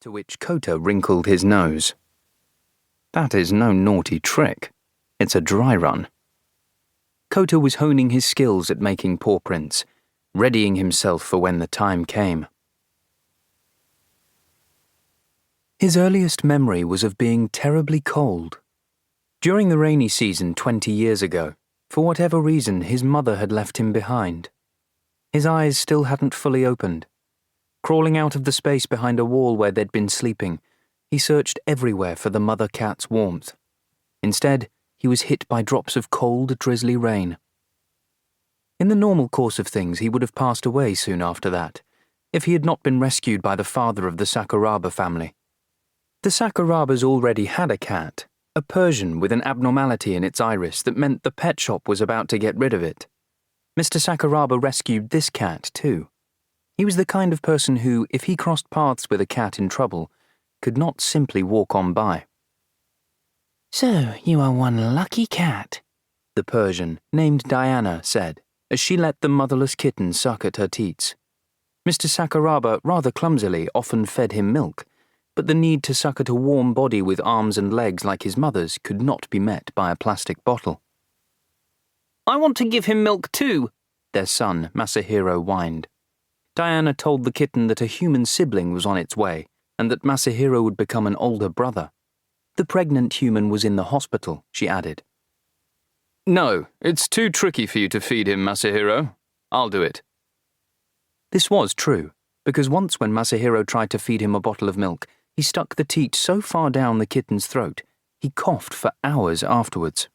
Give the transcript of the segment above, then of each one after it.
To which Kota wrinkled his nose. That is no naughty trick. It's a dry run. Kota was honing his skills at making paw prints, readying himself for when the time came. His earliest memory was of being terribly cold. During the rainy season 20 years ago, for whatever reason, his mother had left him behind. His eyes still hadn't fully opened. Crawling out of the space behind a wall where they'd been sleeping, he searched everywhere for the mother cat's warmth. Instead, he was hit by drops of cold, drizzly rain. In the normal course of things, he would have passed away soon after that, if he had not been rescued by the father of the Sakuraba family. The Sakurabas already had a cat, a Persian with an abnormality in its iris that meant the pet shop was about to get rid of it. Mr. Sakuraba rescued this cat, too. He was the kind of person who, if he crossed paths with a cat in trouble, could not simply walk on by. "So, you are one lucky cat," the Persian, named Diana, said, as she let the motherless kitten suck at her teats. Mr. Sakuraba, rather clumsily, often fed him milk, but the need to suck at a warm body with arms and legs like his mother's could not be met by a plastic bottle. "I want to give him milk too," their son, Masahiro, whined. Diana told the kitten that a human sibling was on its way, and that Masahiro would become an older brother. The pregnant human was in the hospital, she added. "No, it's too tricky for you to feed him, Masahiro. I'll do it." This was true, because once when Masahiro tried to feed him a bottle of milk, he stuck the teat so far down the kitten's throat, he coughed for hours afterwards.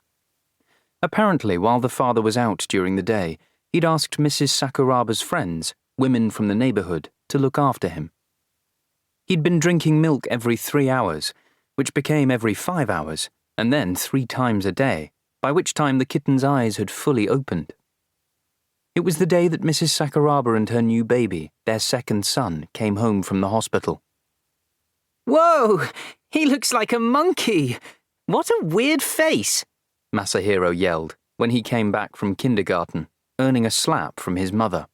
Apparently, while the father was out during the day, he'd asked Mrs. Sakuraba's friends, women from the neighborhood, to look after him. He'd been drinking milk every 3 hours, which became every 5 hours, and then 3 times a day, by which time the kitten's eyes had fully opened. It was the day that Mrs. Sakuraba and her new baby, their second son, came home from the hospital. "Whoa! He looks like a monkey! What a weird face!" Masahiro yelled when he came back from kindergarten, earning a slap from his mother.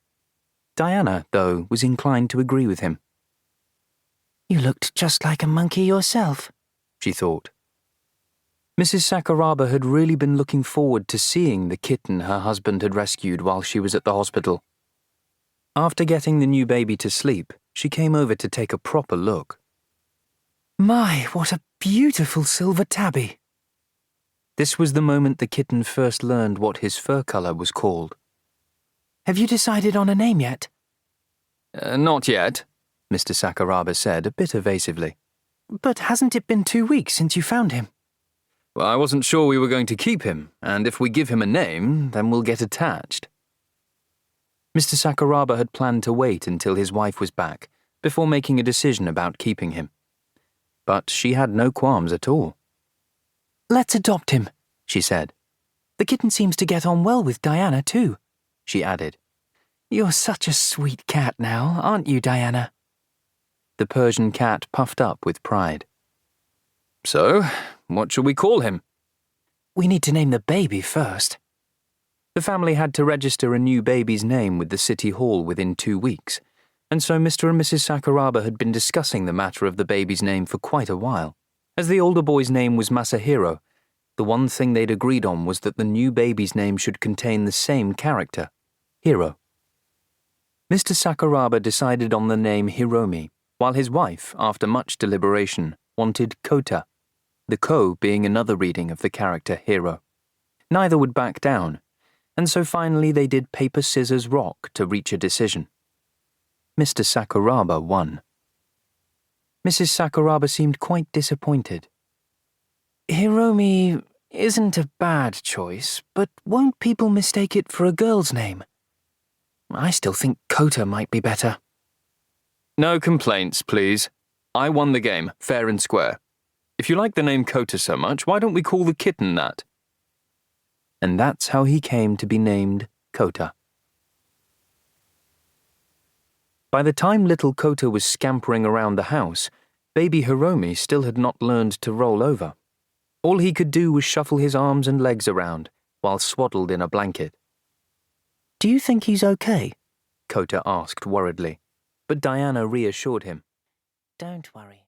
Diana, though, was inclined to agree with him. "You looked just like a monkey yourself," she thought. Mrs. Sakuraba had really been looking forward to seeing the kitten her husband had rescued while she was at the hospital. After getting the new baby to sleep, she came over to take a proper look. "My, what a beautiful silver tabby." This was the moment the kitten first learned what his fur color was called. "Have you decided on a name yet?" Not yet," Mr. Sakuraba said a bit evasively. "But hasn't it been 2 weeks since you found him?" "Well, I wasn't sure we were going to keep him, and if we give him a name, then we'll get attached." Mr. Sakuraba had planned to wait until his wife was back before making a decision about keeping him. But she had no qualms at all. "Let's adopt him," she said. "The kitten seems to get on well with Diana, too," she added. "You're such a sweet cat now, aren't you, Diana?" The Persian cat puffed up with pride. "So, what shall we call him?" "We need to name the baby first." The family had to register a new baby's name with the city hall within 2 weeks, and so Mr. and Mrs. Sakuraba had been discussing the matter of the baby's name for quite a while. As the older boy's name was Masahiro, the one thing they'd agreed on was that the new baby's name should contain the same character, Hiro. Mr. Sakuraba decided on the name Hiromi, while his wife, after much deliberation, wanted Kota, the ko being another reading of the character Hiro. Neither would back down, and so finally they did paper, scissors, rock to reach a decision. Mr. Sakuraba won. Mrs. Sakuraba seemed quite disappointed. "Hiromi isn't a bad choice, but won't people mistake it for a girl's name? I still think Kota might be better." "No complaints, please. I won the game, fair and square. If you like the name Kota so much, why don't we call the kitten that?" And that's how he came to be named Kota. By the time little Kota was scampering around the house, baby Hiromi still had not learned to roll over. All he could do was shuffle his arms and legs around, while swaddled in a blanket. "Do you think he's okay?" Kota asked worriedly, but Diana reassured him. "Don't worry.